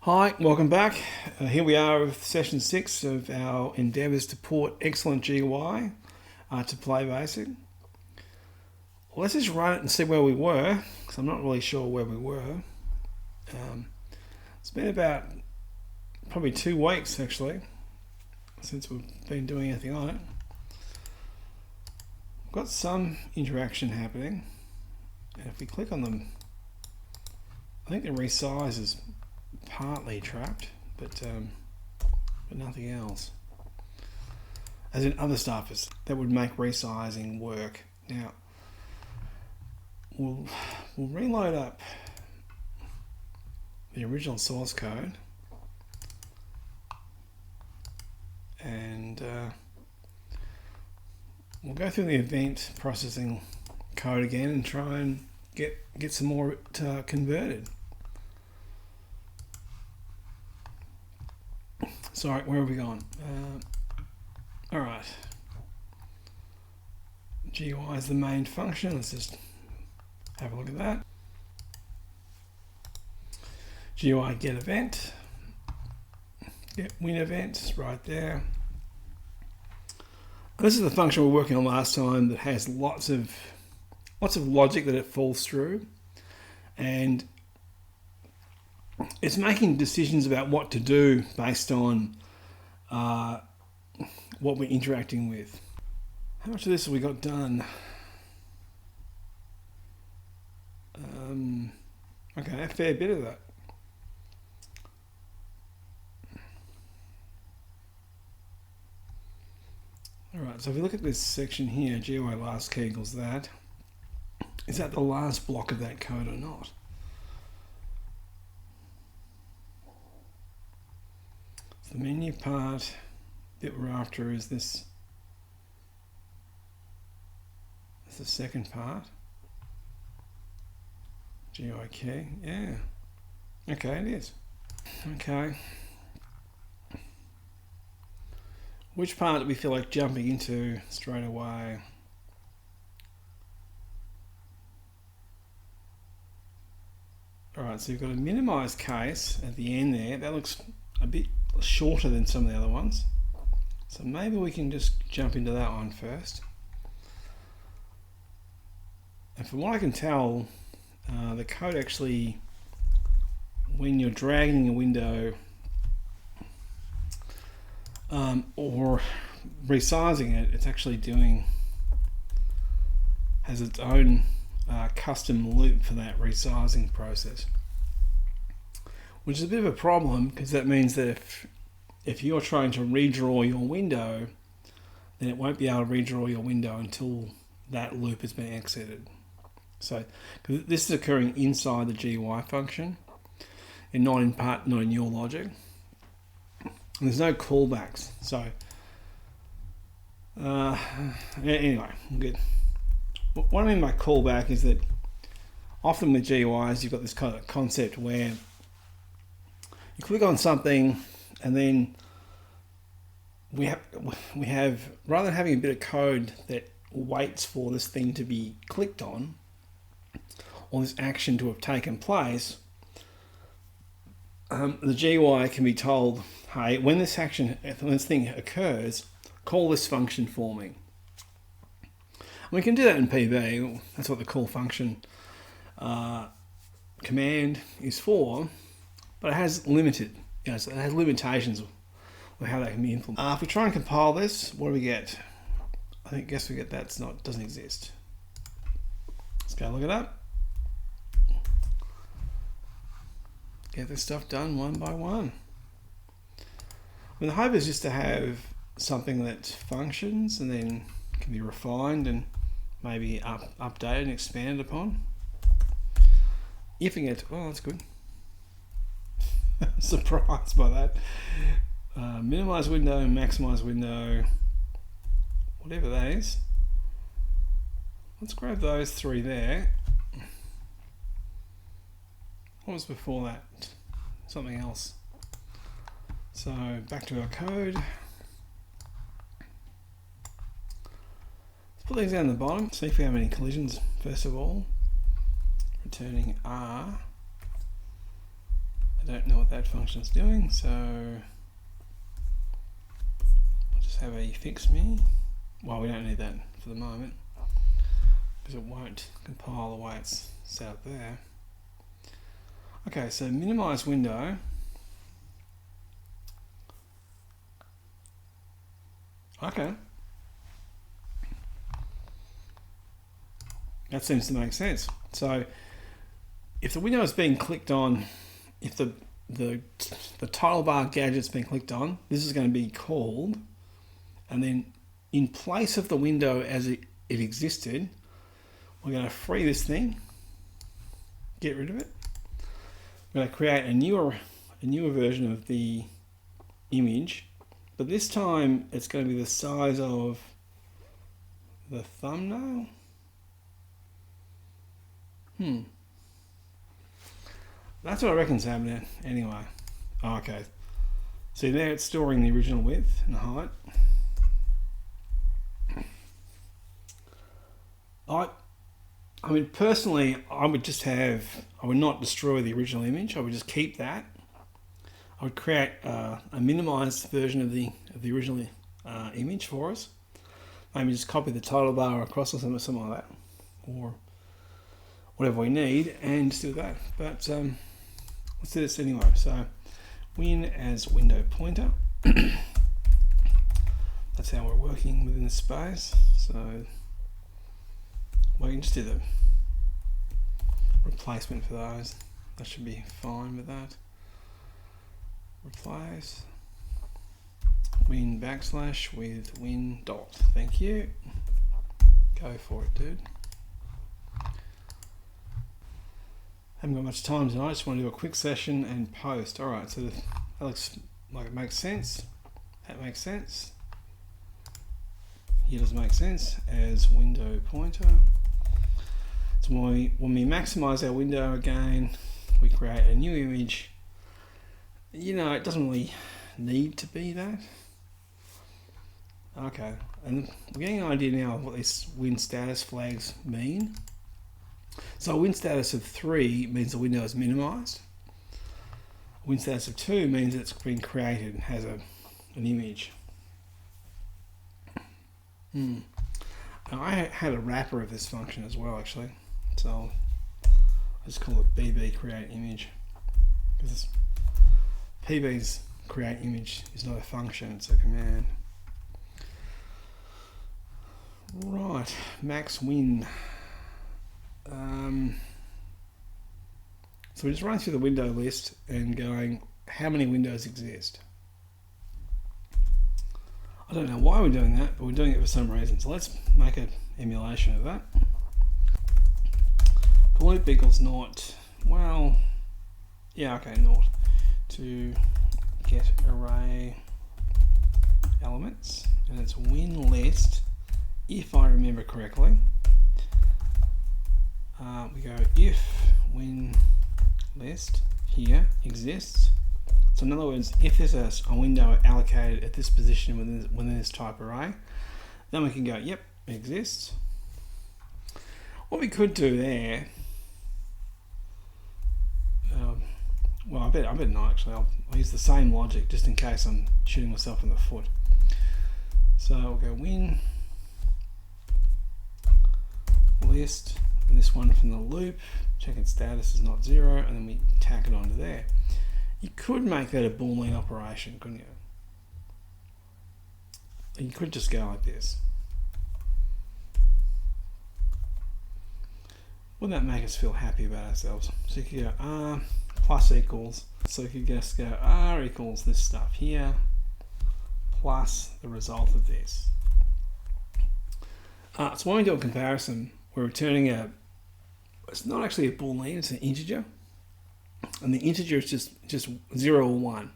Hi, welcome back. Here we are with session 6 of our endeavours to port XLnt GUI to PlayBASIC. Well, let's just run it and see where we were, because I'm not really sure where we were. It's been about probably 2 weeks actually since we've been doing anything on it. We've got some interaction happening, and if we click on them, I think the resize is partly trapped, but nothing else. As in other stuff that would make resizing work. Now we'll reload up the original source code and we'll go through the event processing code again and try and get some more converted. Sorry, where have we gone? Alright. GUI is the main function. Let's just have a look at that. GUI get event. Get win event right there. This is the function we were working on last time that has lots of logic that it falls through, and it's making decisions about what to do based on what we're interacting with. How much of this have we got done? Okay, a fair bit of that. Alright, so if we look at this section here, GUI last key equals that. Is that the last block of that code or not? The menu part that we're after is this. That's the second part. GUI key, yeah. Okay, it is. Okay. Which part do we feel like jumping into straight away? Alright, so you've got a minimize case at the end there. That looks a bit shorter than some of the other ones, so maybe we can just jump into that one first. And from what I can tell, the code actually, when you're dragging a window or resizing it, it's actually has its own custom loop for that resizing process, which is a bit of a problem, because that means that if you're trying to redraw your window, then it won't be able to redraw your window until that loop has been exited. So this is occurring inside the GUI function and not in your logic. And there's no callbacks. So anyway, good. What I mean by callback is that often with GUIs you've got this kind of concept where you click on something and then we have rather than having a bit of code that waits for this thing to be clicked on or this action to have taken place, the GUI can be told, hey, when this thing occurs, call this function for me. We can do that in PB. That's what the call function command is for, but it has so it has limitations of how that can be implemented. If we try and compile this, what do we get? I guess we get doesn't exist. Let's go look it up. Get this stuff done one by one. I mean, the hope is just to have something that functions and then can be refined and maybe updated and expanded upon. If we get, oh, that's good. Surprised by that. Minimize window, maximize window, whatever that is. Let's grab those 3 there. What was before that? Something else. So back to our code. Let's put these down the bottom, see if we have any collisions first of all. Returning R. I don't know what that function is doing, so we'll just have a fix me. Well, we don't need that for the moment because it won't compile the way it's set up there. Okay, so minimize window. Okay. That seems to make sense. So if the window is being clicked on, if the title bar gadget's been clicked on, this is going to be called, and then in place of the window as it existed, we're going to free this thing, get rid of it. We're going to create a newer version of the image, but this time it's going to be the size of the thumbnail. That's what I reckon's happening anyway. Oh, okay. See, now it's storing the original width and the height. I mean, personally, I would not destroy the original image. I would just keep that. I would create a minimized version of the original image for us. Maybe just copy the title bar across or something like that, or whatever we need, and just do that. But let's do this anyway. So win as window pointer. That's how we're working within the space. So we can just do the replacement for those. That should be fine with that. Replace win backslash with win dot. Thank you. Go for it, dude. Haven't got much time tonight. Just want to do a quick session and post. All right, so that looks like it makes sense. That makes sense. Here doesn't make sense as window pointer. So when we maximize our window again, we create a new image. You know, it doesn't really need to be that. Okay, and we're getting an idea now of what these win status flags mean. So a win status of 3 means the window is minimized. A win status of 2 means it's been created and has an image. Now I had a wrapper of this function as well, actually. So I just call it BB create image, because PB's create image is not a function, it's a command. Right, max win. So we're just running through the window list and going, how many windows exist? I don't know why we're doing that, but we're doing it for some reason. So let's make an emulation of that. For loop equals naught, well, yeah, okay, naught to get array elements, and it's win list, if I remember correctly. We go if win list here exists. So in other words, if there's a window allocated at this position within this type array, then we can go, yep, it exists. What we could do there, well, I better not actually. I'll use the same logic just in case I'm shooting myself in the foot. So we'll go win list, and this one from the loop, check its status is not 0, and then we tack it onto there. You could make that a Boolean operation, couldn't you? You could just go like this. Wouldn't that make us feel happy about ourselves? So you could go R plus equals, so you could just go R equals this stuff here plus the result of this. So when we do a comparison, we're returning it's not actually a Boolean, it's an integer. And the integer is just 0 or 1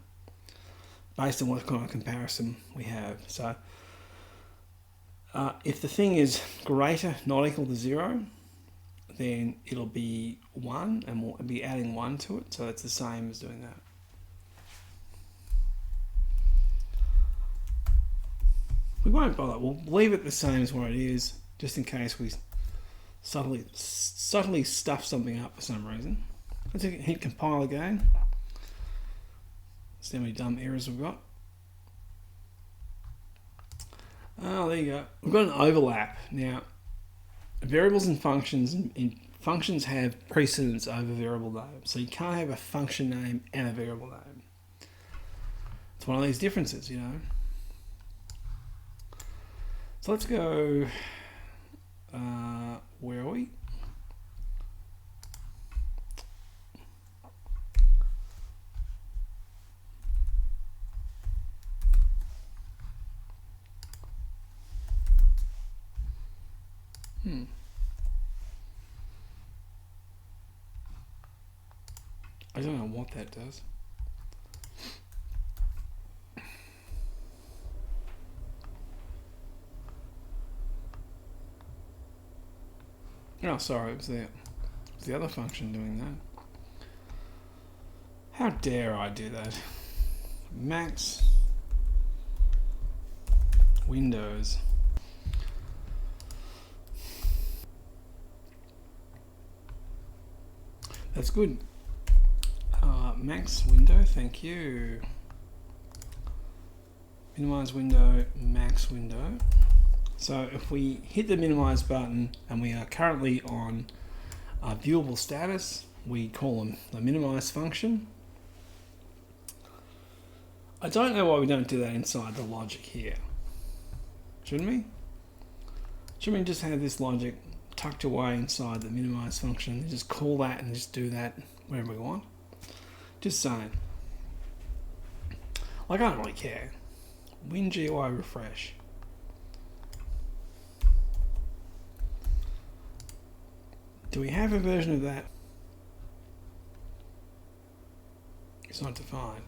based on what kind of comparison we have. So if the thing is greater, not equal to 0, then it'll be 1 and we'll be adding 1 to it. So it's the same as doing that. We won't bother. We'll leave it the same as what it is, just in case we subtly stuff something up for some reason. Let's hit compile again. See how many dumb errors we've got. Oh, there you go. We've got an overlap. Now, variables and functions, functions have precedence over variable names. So you can't have a function name and a variable name. It's one of these differences, you know. So let's go, where are we? I don't know what that does. Oh, sorry, it was the other function doing that. How dare I do that? Max Windows. That's good. Max window, thank you. Minimize window, max window. So if we hit the minimize button and we are currently on viewable status, we call them the minimize function. I don't know why we don't do that inside the logic here. Shouldn't we? Shouldn't we just have this logic tucked away inside the minimize function and just call that and just do that wherever we want? Just saying. Like, I don't really care. Win GUI refresh. Do we have a version of that? It's not defined.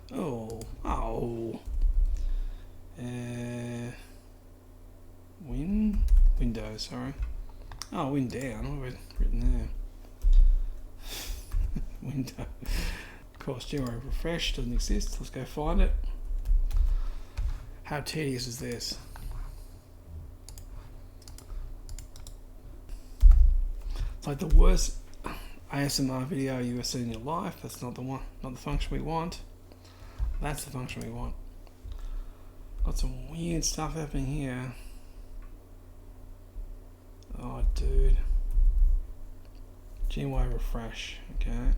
Window, sorry. Oh, win down. What have I written there? Window. Of course, GUI refresh doesn't exist. Let's go find it. How tedious is this? It's like the worst ASMR video you've ever seen in your life. That's not the one, not the function we want. That's the function we want. Got some weird stuff happening here. Oh, dude. GUI refresh. Okay.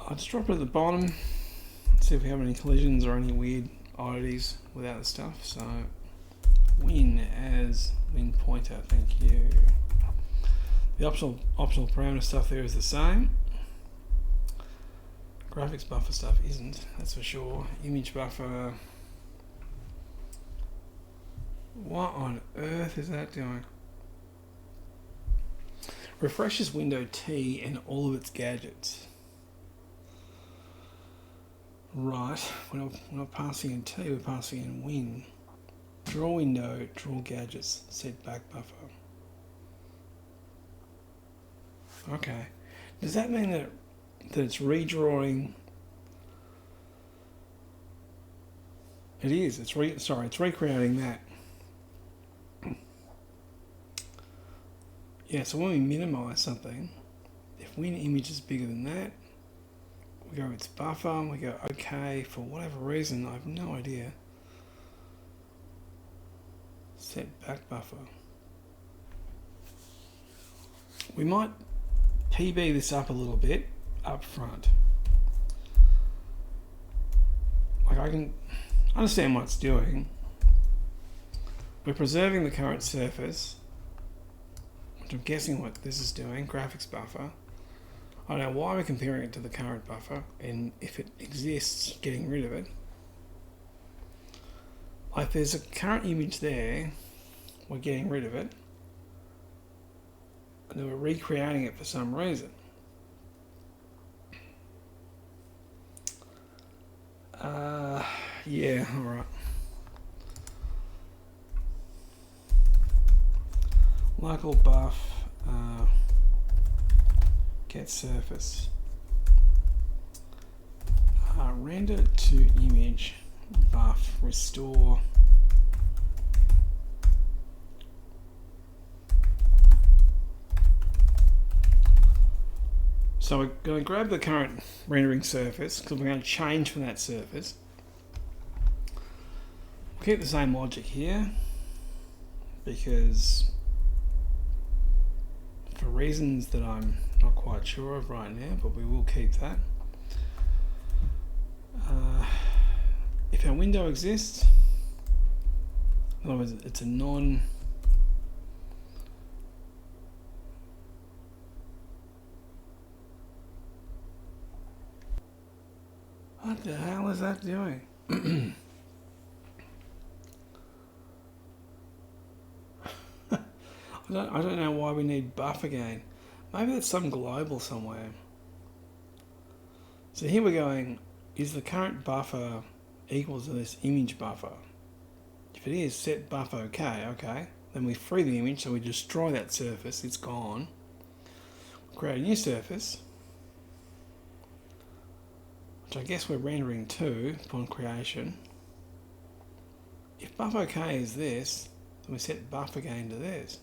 I'll just drop it at the bottom, see if we have any collisions or any weird oddities without the stuff. So, win as win pointer, thank you. The optional parameter stuff there is the same. Graphics buffer stuff isn't, that's for sure. Image buffer. What on earth is that doing? Refreshes window T and all of its gadgets. Right, we're not passing in T, we're passing in win. Draw window, draw gadgets, set back buffer. Okay. Does that mean that it's redrawing? It is, it's recreating that. Yeah, so when we minimize something, if win image is bigger than that, we go its buffer and we go okay for whatever reason, I have no idea. Set back buffer. We might PB this up a little bit up front. Like, I can understand what it's doing. We're preserving the current surface, which I'm guessing what this is doing, graphics buffer. I don't know why we're comparing it to the current buffer, and if it exists, getting rid of it. Like, there's a current image there, we're getting rid of it, and then we're recreating it for some reason. Yeah, alright. Local buff, get surface. Render to image. buff restore. So we're going to grab the current rendering surface because we're going to change from that surface. We'll keep the same logic here because for reasons that I'm not quite sure of right now, but we will keep that. If our window exists, in other words, it's a non what the hell is that doing? I don't know why we need buff again. Maybe it's some global somewhere. So here we're going, is the current buffer equal to this image buffer? If it is, set buff OK, okay. Then we free the image, so we destroy that surface, it's gone. Create a new surface, which I guess we're rendering to upon creation. If buff OK is this, then we set buff again to this.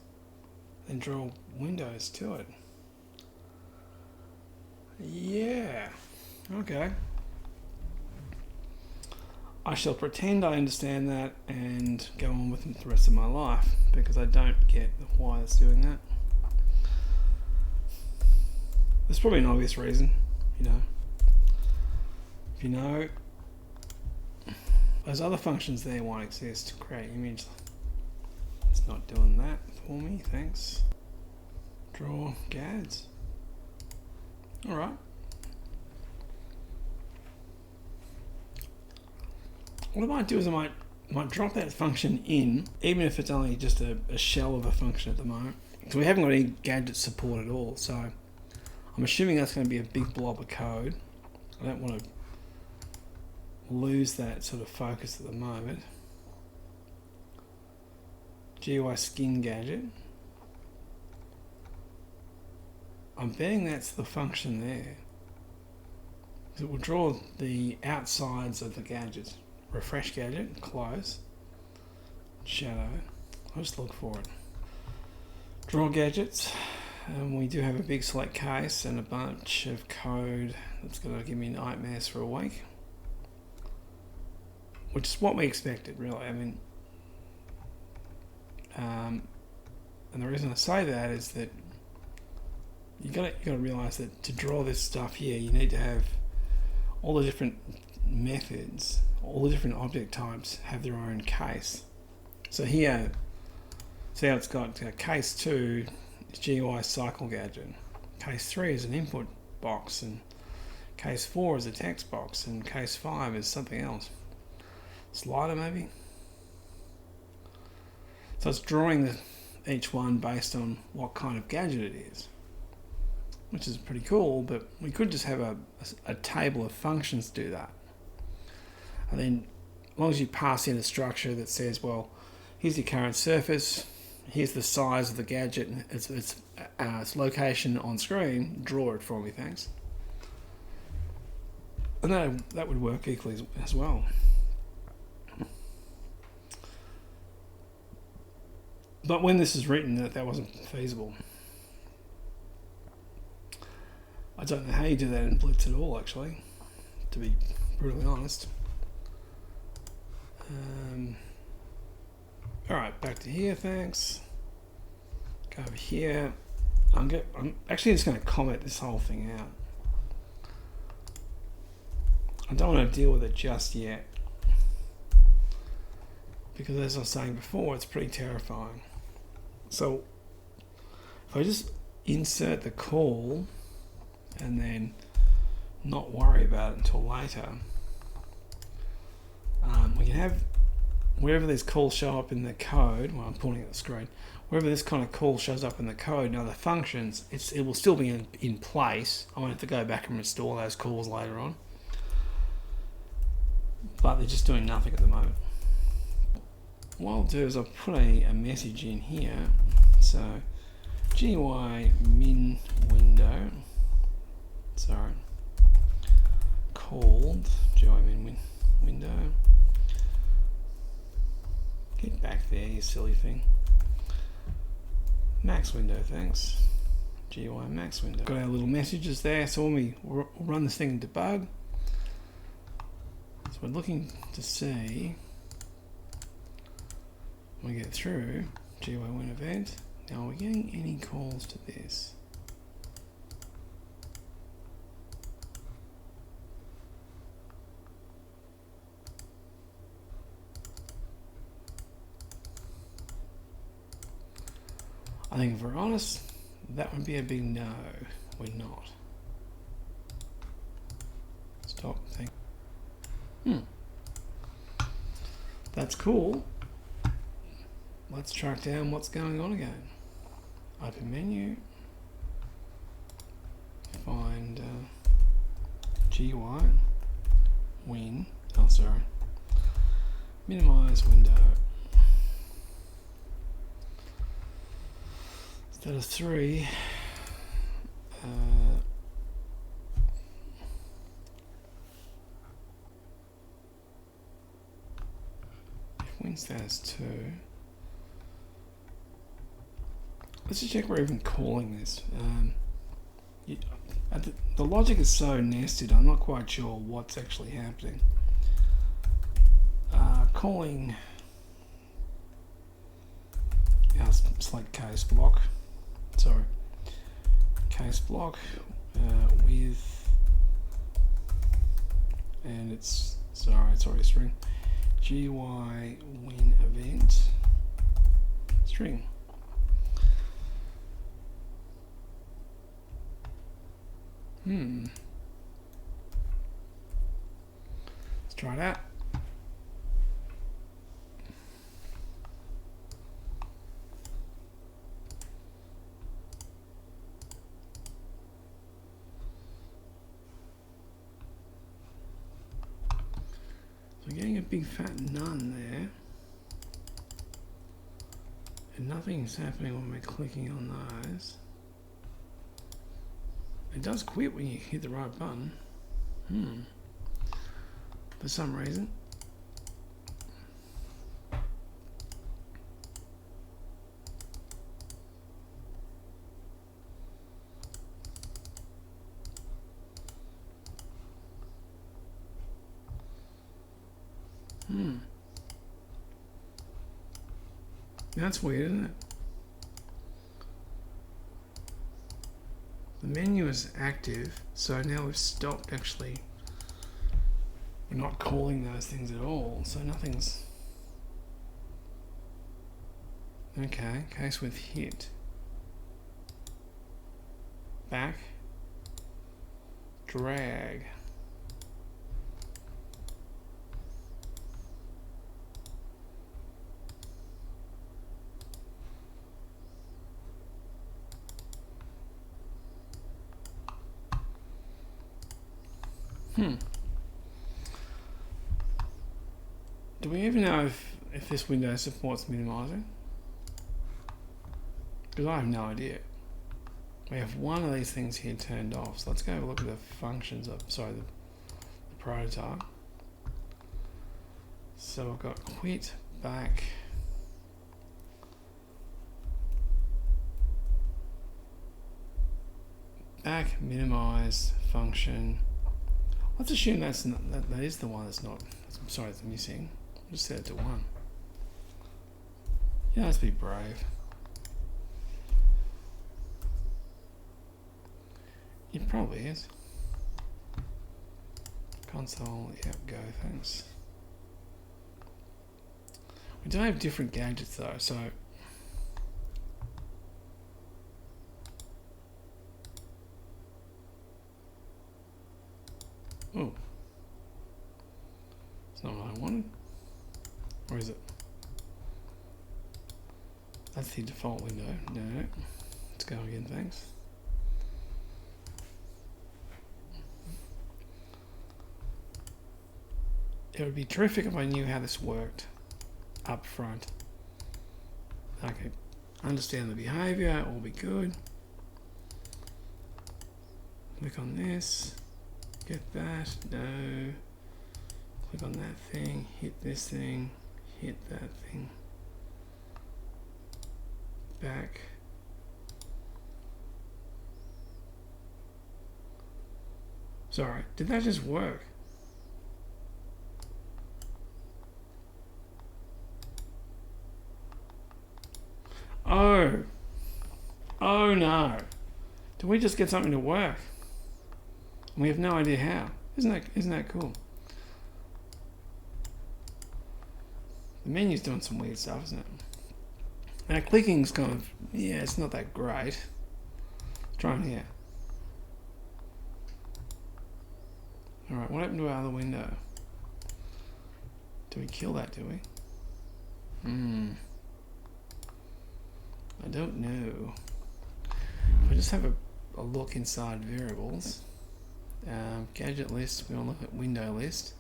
Then draw windows to it. Yeah, okay. I shall pretend I understand that and go on with it the rest of my life because I don't get why it's doing that. There's probably an obvious reason, you know. If you know, those other functions there won't exist to create image. It's not doing that for me, thanks. Draw GADs. Alright. What I might do is I might drop that function in, even if it's only just a shell of a function at the moment. So we haven't got any gadget support at all, so I'm assuming that's going to be a big blob of code. I don't want to lose that sort of focus at the moment. GUI skin gadget. I'm betting that's the function there. It will draw the outsides of the gadgets. Refresh gadget, close, shadow. I'll just look for it. Draw gadgets. We do have a big select case and a bunch of code that's going to give me nightmares for a week. Which is what we expected, really. I mean, and the reason I say that is that you got to realize that to draw this stuff here, you need to have all the different methods, all the different object types have their own case. So here, see how it's got case 2 is GUI cycle gadget, case 3 is an input box, and case 4 is a text box, and case 5 is something else. Slider maybe? So it's drawing each one based on what kind of gadget it is, which is pretty cool, but we could just have a table of functions do that. And then as long as you pass in a structure that says, well, here's your current surface, here's the size of the gadget, its location on screen, draw it for me, thanks. And that would work equally as well. But when this is written, that wasn't feasible. I don't know how you do that in Blitz at all, actually, to be brutally honest. Alright, back to here, thanks. Go over here. I'm actually just going to comment this whole thing out. I don't want to deal with it just yet, because as I was saying before, it's pretty terrifying. So if I just insert the call and then not worry about it until later, we can have wherever this call show up in the code. Well, I'm pointing at the screen. Wherever this kind of call shows up in the code, now the functions, it will still be in place. I won't have to go back and restore those calls later on, but they're just doing nothing at the moment. What I'll do is I'll put a message in here. So GUI min window, sorry, called GUI min window Get back there, you silly thing. Max window, thanks. GUI max window. Got our little messages there, so when we run this thing in debug, so we're looking to see when we get through GUI win event. Now, are we getting any calls to this? I think if we're honest, that would be a big no. We're not. Stop. That's cool. Let's track down what's going on again. Open menu. Find GUI. Win. Oh, sorry. Minimize window. Status 3. Win status 2. Let's just check we're even calling this. The logic is so nested, I'm not quite sure what's actually happening. Calling our select case block. Sorry, case block with, and it's already a string. GUI win event string. Let's try it out. So getting a big fat none there. And nothing's happening when we're clicking on those. It does quit when you hit the right button. For some reason. That's weird, isn't it? The menu is active, so now we've stopped actually. We're not calling those things at all, so nothing's. Okay, case with hit. Back. Drag. Do we even know if this window supports minimizing? Because I have no idea. We have one of these things here turned off. So let's go have a look at the functions of, the prototype. So I've got quit, back, minimize function. Let's assume that's not, that is the one that's not. I'm sorry, it's missing. I'll just set it to 1. Yeah, let's be brave. It probably is. Console, yep, go, thanks. We don't have different gadgets though, so oh, it's not what I wanted. Or is it? That's the default window. No, let's go again, thanks. It would be terrific if I knew how this worked up front. I could understand the behavior, all be good. Click on this, get that, no. Click on that thing, hit this thing, hit that thing. back. Sorry, did that just work? Oh. Oh no. Did we just get something to work? We have no idea how. Isn't that cool? The menu's doing some weird stuff, isn't it? Now clicking's kind of, yeah, it's not that great. Let's try it here. Alright, what happened to our other window? Do we kill that, do we? I don't know. If I just have a look inside variables, gadget list, we want to look at window list.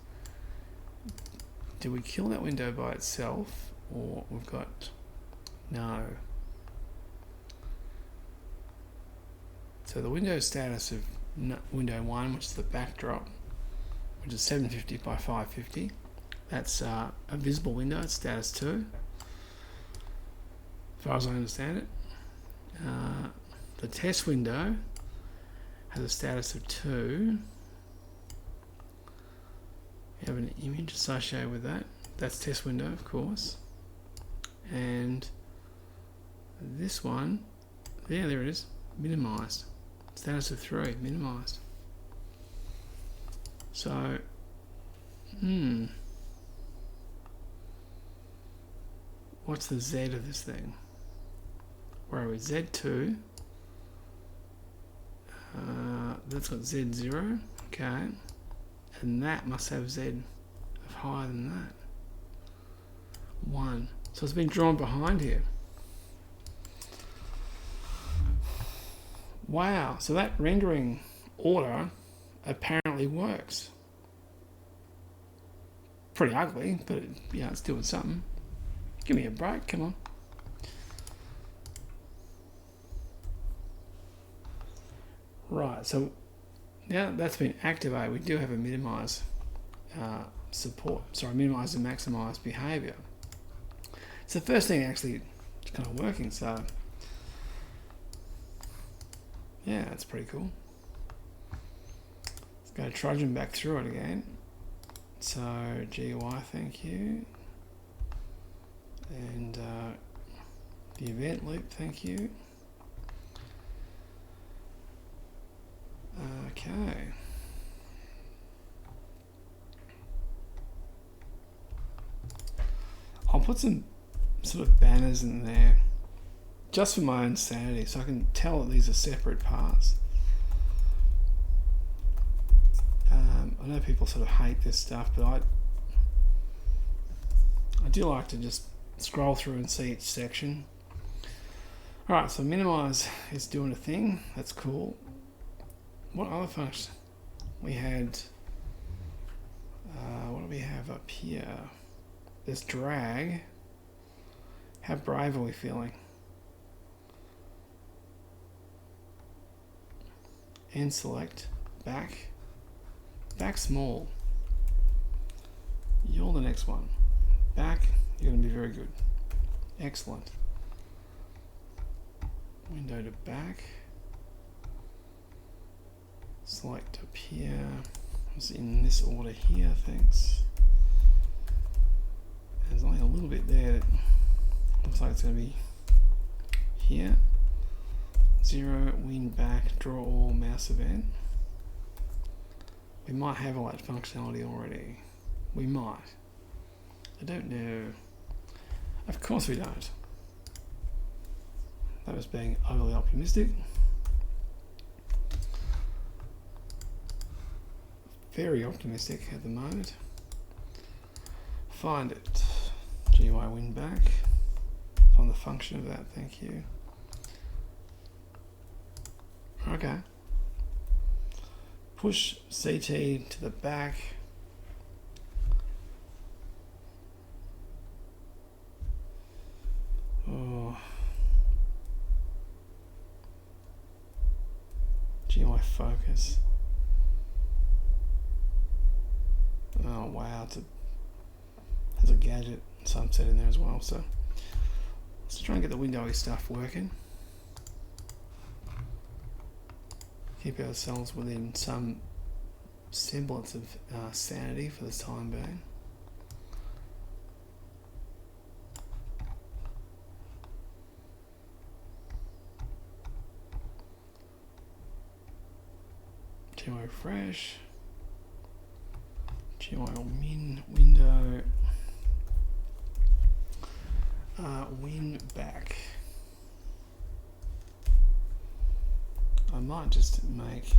Did we kill that window by itself, or we've got, no. So the window status of window 1, which is the backdrop, which is 750 by 550, that's a visible window, it's status 2, as far as I understand it. The test window has a status of 2. We have an image associated with that. That's test window, of course. And this one, yeah, there it is, minimized. Status of 3, minimized. So, what's the Z of this thing? Where are we? Z2. That's got Z0. Okay. And that must have Z of higher than that. 1. So it's been drawn behind here. Wow. So that rendering order apparently works. Pretty ugly, but yeah, it's doing something. Give me a break. Come on. Right, so now that's been activated, we do have a minimize minimize and maximize behavior. It's the first thing actually kind of working, so yeah, that's pretty cool. Let's go trudging back through it again. So GUI, thank you. And the event loop, thank you. Okay. I'll put some sort of banners in there just for my own sanity, so I can tell that these are separate parts. I know people sort of hate this stuff, but I do like to just scroll through and see each section. Alright, so minimize is doing a thing. That's cool. What other functions? We had, what do we have up here? There's drag. How brave are we feeling? And select, back. Back small. You're the next one. Back, you're going to be very good. Excellent. Window to back. Select up here. It's in this order here, thanks. There's only a little bit there that looks like it's going to be here. 0, win back, draw all, mouse event. We might have all that functionality already. We might. I don't know. Of course we don't. That was being overly optimistic. Very optimistic at the moment. Find it. GUI win back. Find the function of that, thank you. Okay. Push CT to the back. Oh. GUI focus. Oh wow, there's a gadget sunset in there as well, so let's Let's try and get the windowy stuff working. Keep ourselves within some semblance of sanity for the time being. GUI fresh, GUI min window, win back. I might just make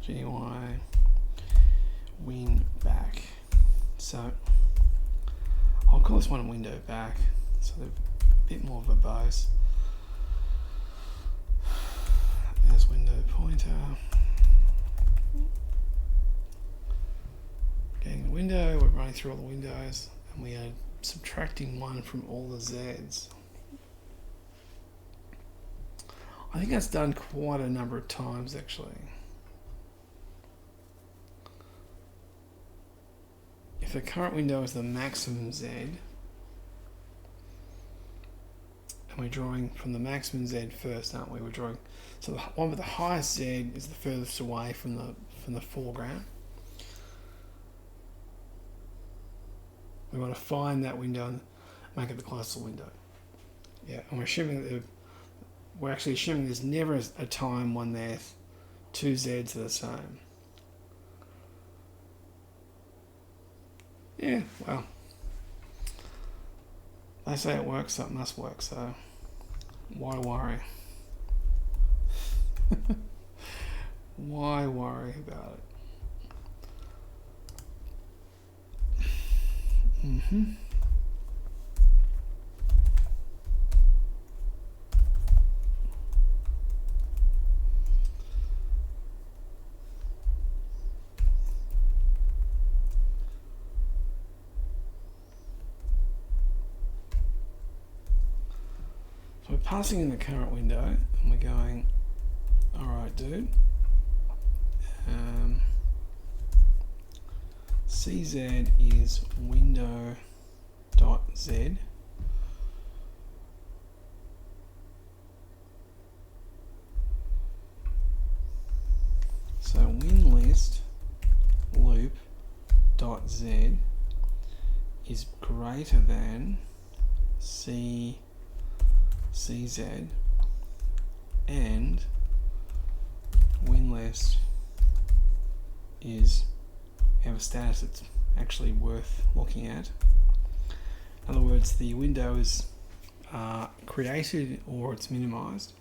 GUI win back. So I'll call this one window back, so they're a bit more verbose. There's window pointer. Getting the window, we're running through all the windows, and we are subtracting one from all the Zs. I think that's done quite a number of times actually. If the current window is the maximum Z, and we're drawing from the maximum Z first, aren't we? We're drawing, so the one with the highest Z is the furthest away from the foreground. We want to find that window and make it the closest window. Yeah, and we're actually assuming there's never a time when there's two Zs are the same. Yeah, well, they say it works, so it must work, so why worry? Why worry about it? So we're passing in the current window and we're going, alright dude, CZ is window.z. So winList loop.z is greater than CZ, and winList is have a status that's actually worth looking at. In other words, the window is created or it's minimized.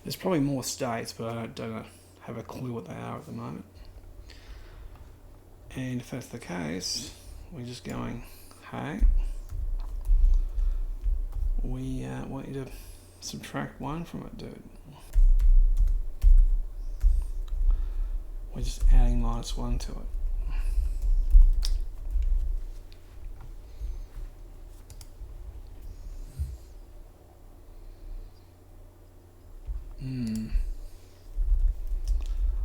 There's probably more states, but I don't have a clue what they are at the moment. And if that's the case, we're just going, hey, we want you to subtract one from it, dude. We're just adding -1 to it.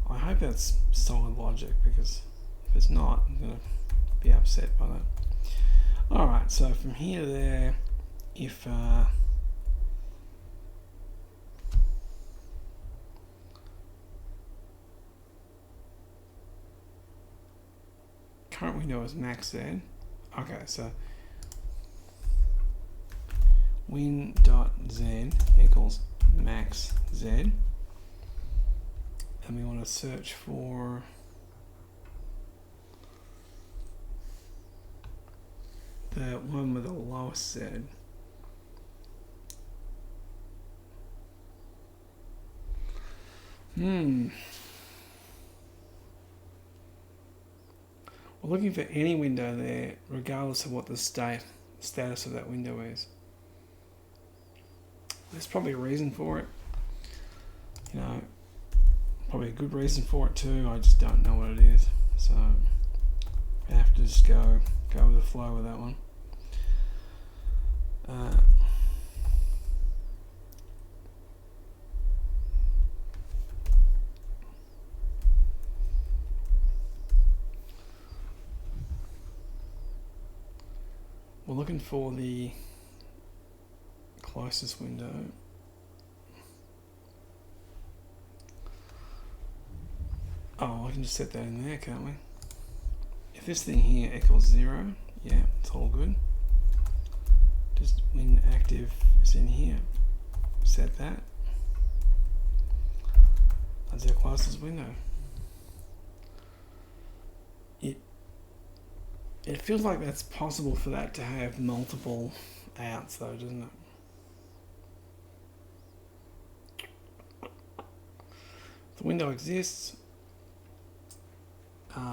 I hope that's solid logic, because if it's not, I'm going to be upset by that. Alright, so from here to there, if current window is max Z, okay, so win.z equals max Z, and we want to search for the one with the lowest Z. We're looking for any window there, regardless of what the status of that window is. There's probably a reason for it. You know, probably a good reason for it too. I just don't know what it is. So I have to just go with the flow with that one. looking for the closest window. Oh, I can just set that in there, can't we? If this thing here equals 0, yeah, it's all good. Just when active is in here, set that. That's our closest window. It feels like that's possible for that to have multiple outs though, doesn't it? The window exists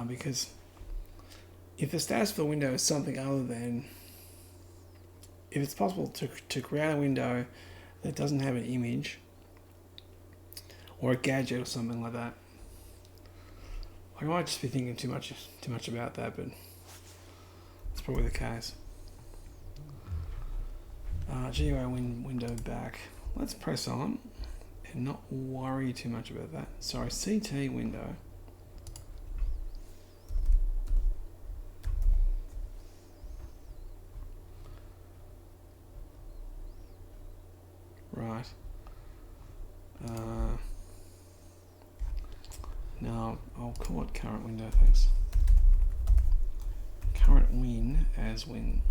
because if the status for the window is something other than, if it's possible to create a window that doesn't have an image or a gadget or something like that. I might just be thinking too much about that, but it's probably the case. GUI window back. Let's press on and not worry too much about that. Sorry, CT window. Right. Now I'll call it current window, thanks. Current win as win.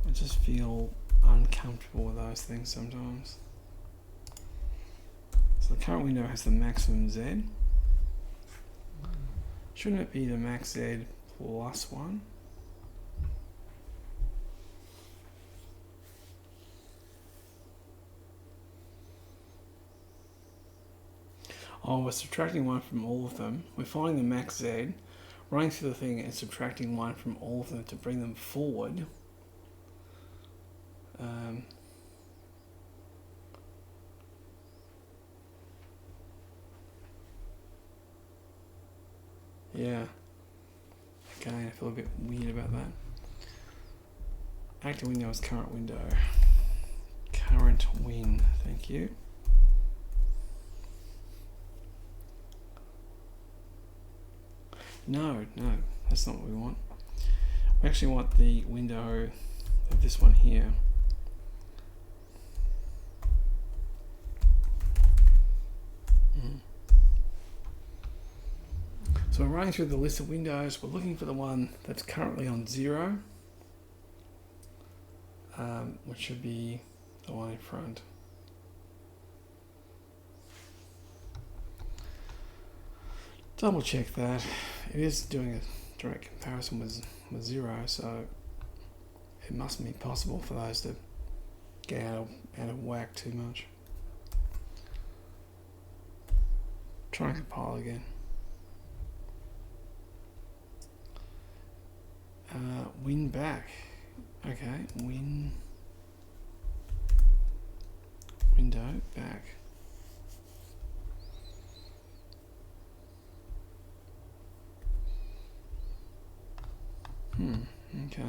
I just feel uncomfortable with those things sometimes. So the current window has the maximum Z. Shouldn't it be the max Z plus 1? Oh, we're subtracting 1 from all of them. We're finding the max Z, running through the thing and subtracting 1 from all of them to bring them forward. Yeah. Again, I feel a bit weird about that. Active window is current window. Current win, thank you. No, that's not what we want. We actually want the window of this one here. So we're running through the list of windows. We're looking for the one that's currently on 0, which should be the one in front. Double check that. It is doing a direct comparison with 0, so it mustn't be possible for those to get out of whack too much. Try and compile again. Win back. Okay, window back. Okay.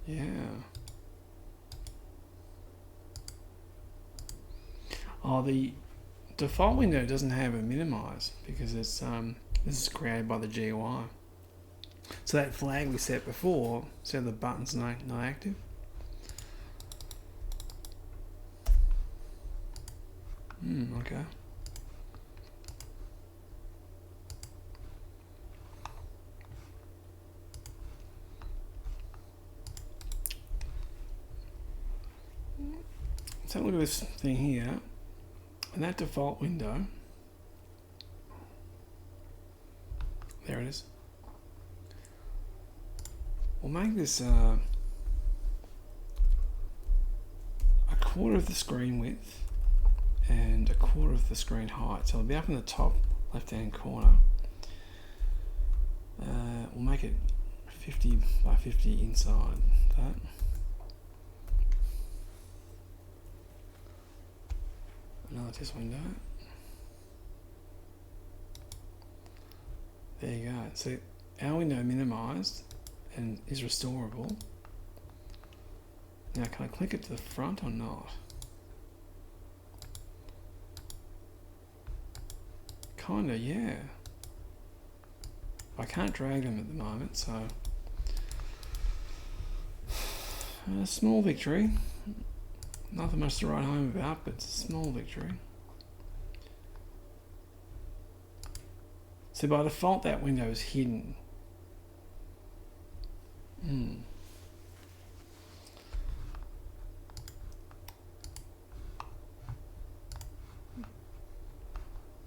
Yeah. Oh, the default window doesn't have a minimize because it's this is created by the GUI. So that flag we set before said the button's not active. Okay. So look at this thing here, and that default window, there it is. We'll make this a quarter of the screen width and a quarter of the screen height. So it'll be up in the top left-hand corner. We'll make it 50 by 50 inside that. Another test window. There you go. So our window minimized and is restorable. Now can I click it to the front or not? kinda, yeah. I can't drag them at the moment, so a small victory. Nothing much to write home about, but it's a small victory. So by default, that window is hidden.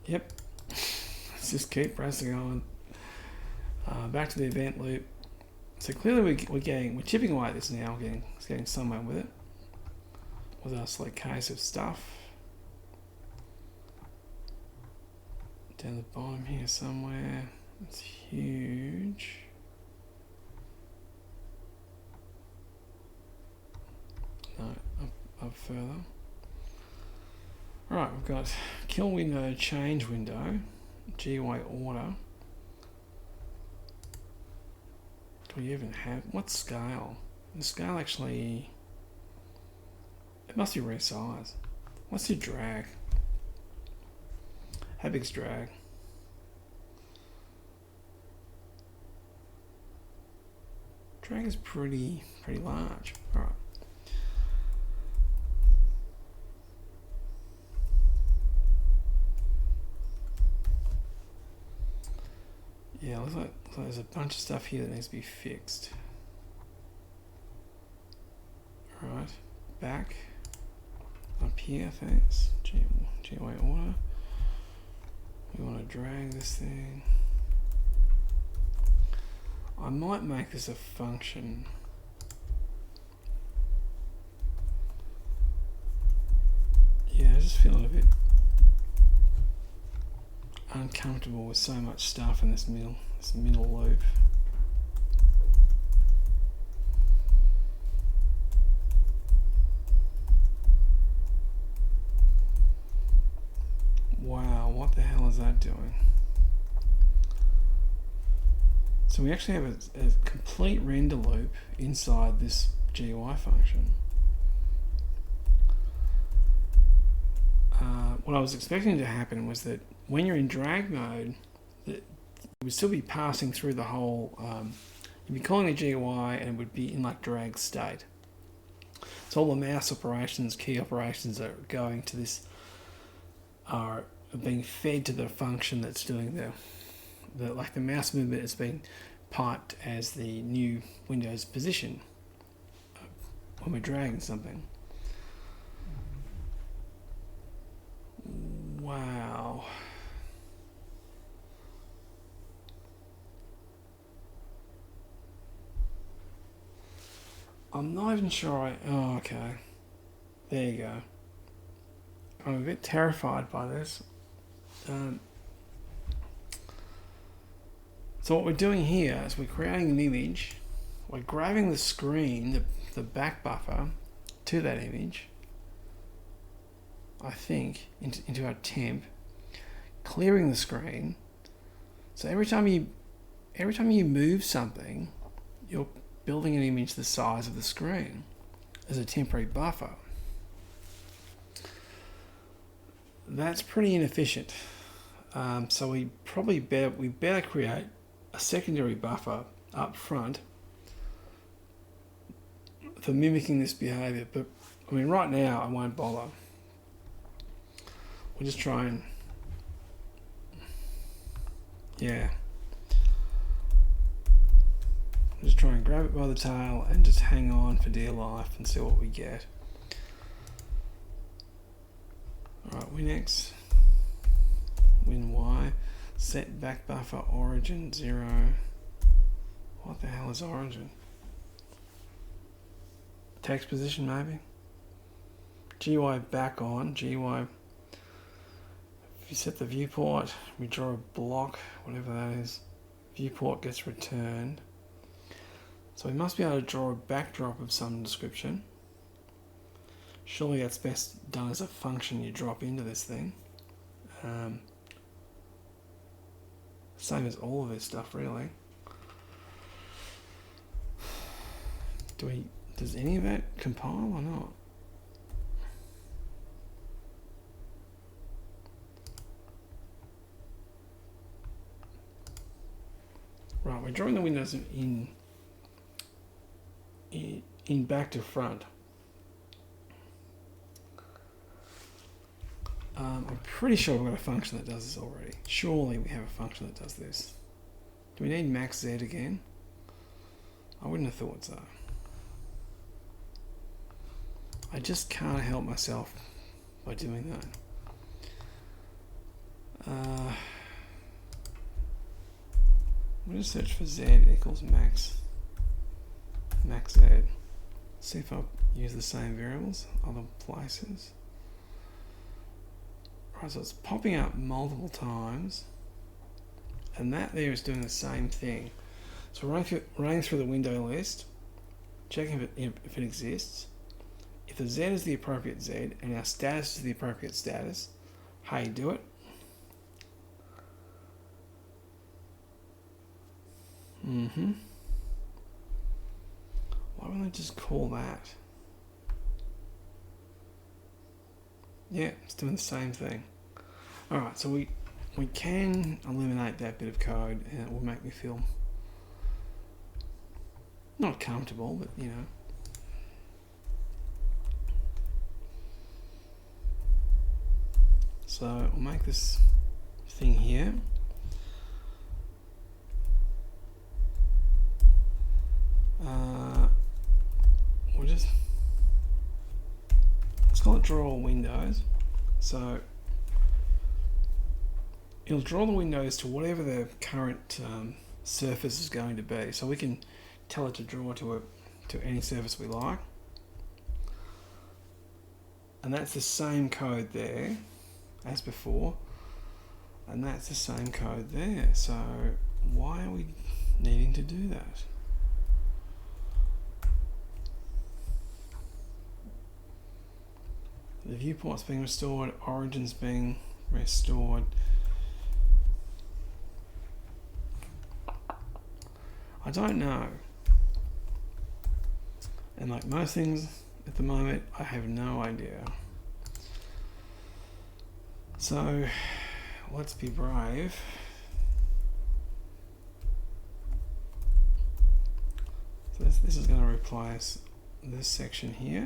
Yep. Let's just keep pressing on. Back to the event loop. So clearly we're chipping away at this now. It's getting somewhere with it. With our select case of stuff. Down the bottom here somewhere. It's huge. No, up further. Alright, we've got kill window, change window, GUI order. Do we even have, what scale? The scale actually, it must be resize. Let's do drag. How big's drag? Drag is pretty large. Alright. Yeah, looks like there's a bunch of stuff here that needs to be fixed. Alright, back up here, thanks. GUI order. We want to drag this thing. I might make this a function. Yeah, I just feeling a bit uncomfortable with so much stuff in this middle loop. Wow, what the hell is that doing? So we actually have a complete render loop inside this GUI function. What I was expecting to happen was that when you're in drag mode, it would still be passing through the whole, you'd be calling the GUI and it would be in like drag state. So all the mouse operations, key operations that are going to this are being fed to the function that's doing like the mouse movement is being piped as the new Windows position when we're dragging something. Wow. I'm not even sure oh, okay. There you go. I'm a bit terrified by this. So what we're doing here is we're creating an image. We're grabbing the screen, the back buffer, to that image. I think into our temp, clearing the screen. So every time you move something, you're building an image the size of the screen as a temporary buffer. That's pretty inefficient. So we better create a secondary buffer up front for mimicking this behavior. But I mean, right now I won't bother. We'll just try and, yeah. Just try and grab it by the tail and just hang on for dear life and see what we get. Alright, WinX, WinY, set back buffer origin 0. What the hell is origin? Text position maybe? GUI back on, GUI. If you set the viewport, we draw a block, whatever that is, viewport gets returned. So we must be able to draw a backdrop of some description. Surely that's best done as a function you drop into this thing. Same as all of this stuff really. Does any of that compile or not? Right, we're drawing the windows in back to front. I'm pretty sure we've got a function that does this already. Surely we have a function that does this. Do we need max Z again? I wouldn't have thought so. I just can't help myself by doing that. I'm going to search for Z equals max Z. See if I use the same variables other places. Right, so it's popping up multiple times, and that there is doing the same thing. So running through the window list, checking if it exists. If the Z is the appropriate Z and our status is the appropriate status, hey, do it. Why don't I just call that? Yeah, it's doing the same thing. Alright, so we can eliminate that bit of code and it will make me feel not comfortable, but you know. So we'll make this thing here. Let's call it draw all windows. So it'll draw the windows to whatever the current surface is going to be. So we can tell it to draw to any surface we like. And that's the same code there as before. And that's the same code there. So why are we needing to do that? The viewport's being restored, origin's being restored. I don't know. And like most things at the moment, I have no idea. So let's be brave. So this is going to replace this section here.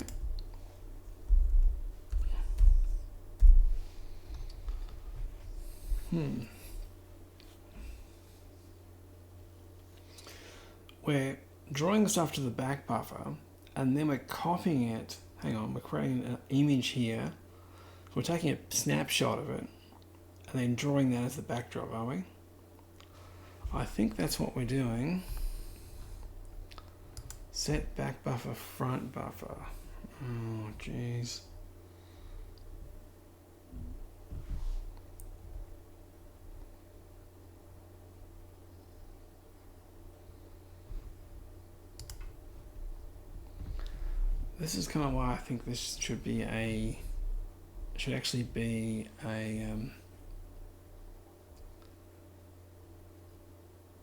We're drawing the stuff to the back buffer and then we're copying it. Hang on, we're creating an image here. We're taking a snapshot of it and then drawing that as the backdrop, are we? I think that's what we're doing. Set back buffer, front buffer. Oh, jeez. This is kind of why I think this should actually be a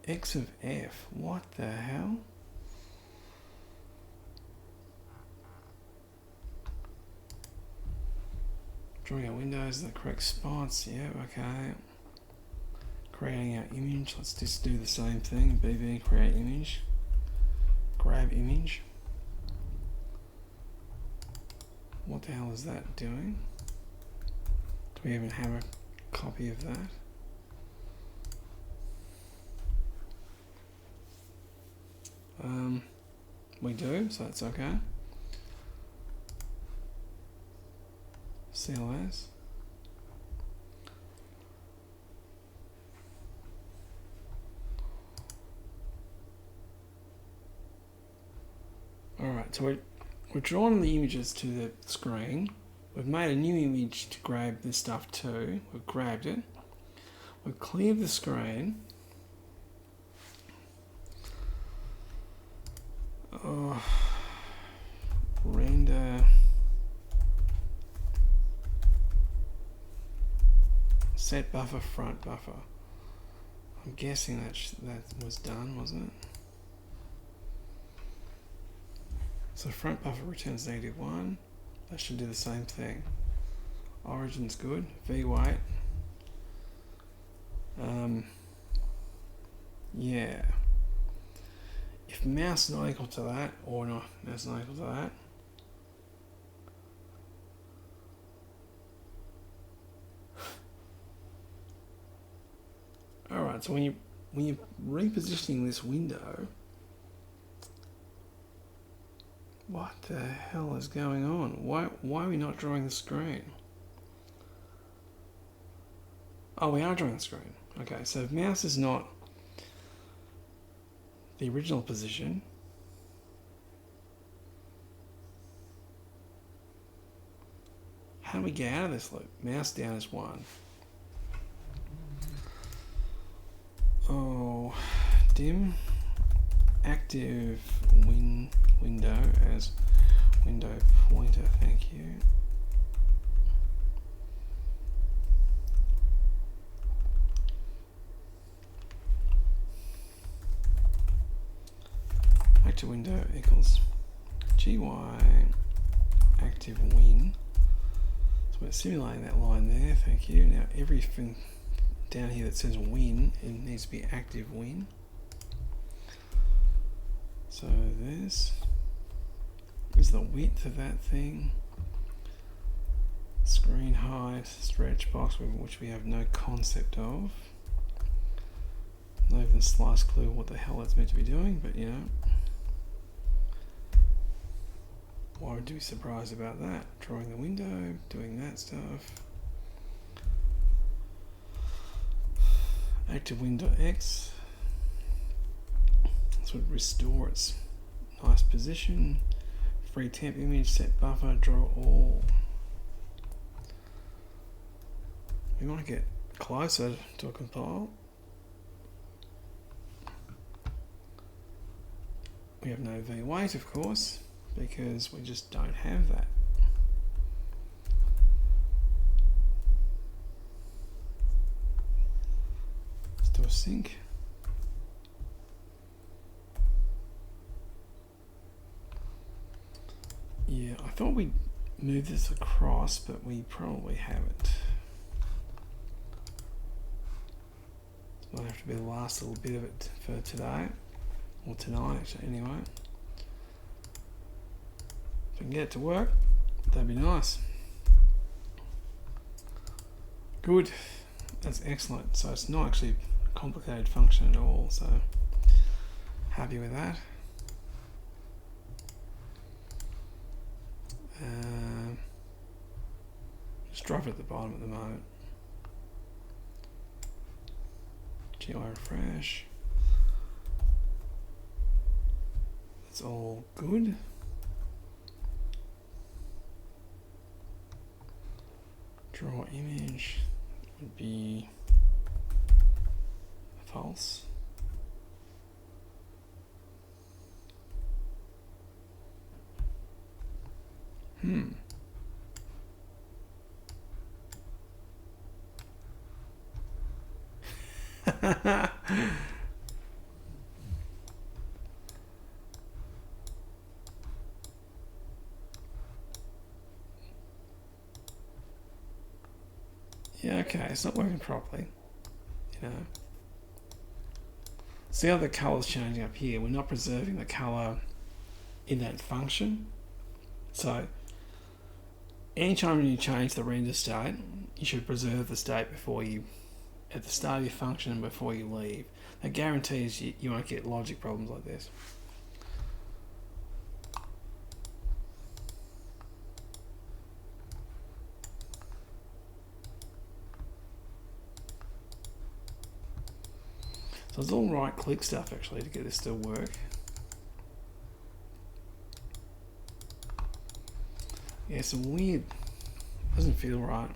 X of F. What the hell? Drawing our windows in the correct spots. Yeah, okay. Creating our image. Let's just do the same thing. BB, create image. Grab image. What the hell is that doing? Do we even have a copy of that? We do, so that's okay. CLS. Alright, so we're drawing the images to the screen. We've made a new image to grab this stuff to. We've grabbed it. We've cleared the screen. Oh, render. Set buffer, front buffer. I'm guessing that was done, wasn't it? So front buffer returns -1. That should do the same thing. Origin's good. V-weight. Yeah. if mouse is not equal to that, or not, mouse is not equal to that, alright, so when you're repositioning this window, what the hell is going on? Why are we not drawing the screen? Oh, we are drawing the screen. Okay, so if mouse is not the original position, how do we get out of this loop? Mouse down is 1. Oh, dim active window as window pointer, thank you. Active window equals GUI active win. So we're simulating that line there, thank you. Now everything down here that says win, it needs to be active win. So this is the width of that thing. Screen height, stretch box, which we have no concept of. Not even the slightest clue what the hell that's meant to be doing, but you know. Why would you be surprised about that? Drawing the window, doing that stuff. Active window X. This would restore its nice position. Free temp image, set buffer, draw all. We want to get closer to a compile. We have no V weight, of course, because we just don't have that. Let's do a sync. Yeah, I thought we'd move this across, but we probably haven't. Might have to be the last little bit of it for today, or tonight actually, anyway. If we can get it to work, that'd be nice. Good, that's excellent. So it's not actually a complicated function at all, so happy with that. Just drop it at the bottom at the moment. GUI refresh. That's all good. Draw image would be false. Yeah, okay, it's not working properly, you know. See how the color's changing up here? We're not preserving the color in that function. So anytime you change the render state, you should preserve the state before you, at the start of your function and before you leave. That guarantees you won't get logic problems like this. So it's all right click stuff actually to get this to work. Yeah, some weird, doesn't feel right.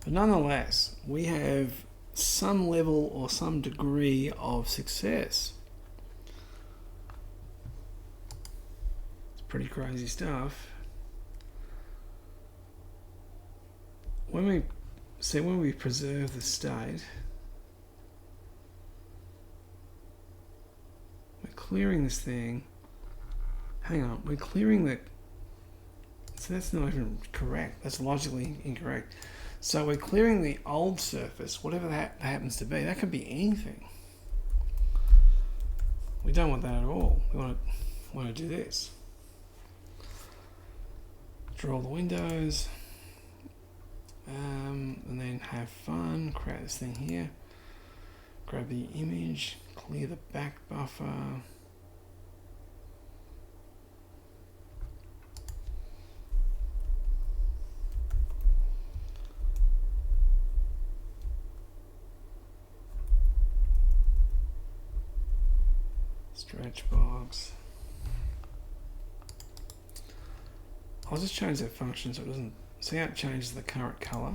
But nonetheless, we have some level or some degree of success. It's pretty crazy stuff. When we preserve the state, we're clearing this thing. Hang on, we're clearing the, so that's not even correct. That's logically incorrect. So we're clearing the old surface, whatever that happens to be. That could be anything. We don't want that at all. We want to do this. Draw the windows, and then have fun. Create this thing here. Grab the image, clear the back buffer. Stretch box. I'll just change that function so it doesn't. See how it changes the current color?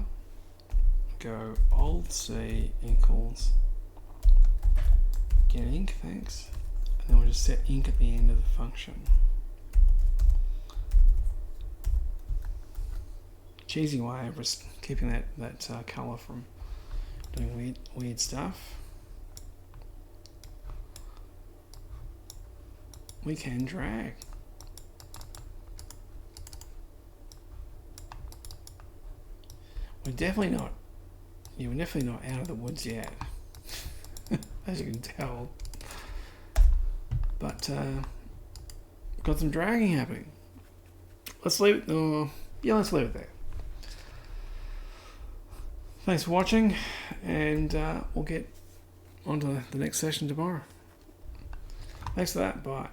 Go Alt-C equals get ink, thanks. And then we'll just set ink at the end of the function. Cheesy way of just keeping that color from doing weird stuff. We can drag. We're definitely not out of the woods yet, as you can tell. But got some dragging happening. Let's leave it. Let's leave it there. Thanks for watching, and we'll get on to the next session tomorrow. Thanks for that. Bye.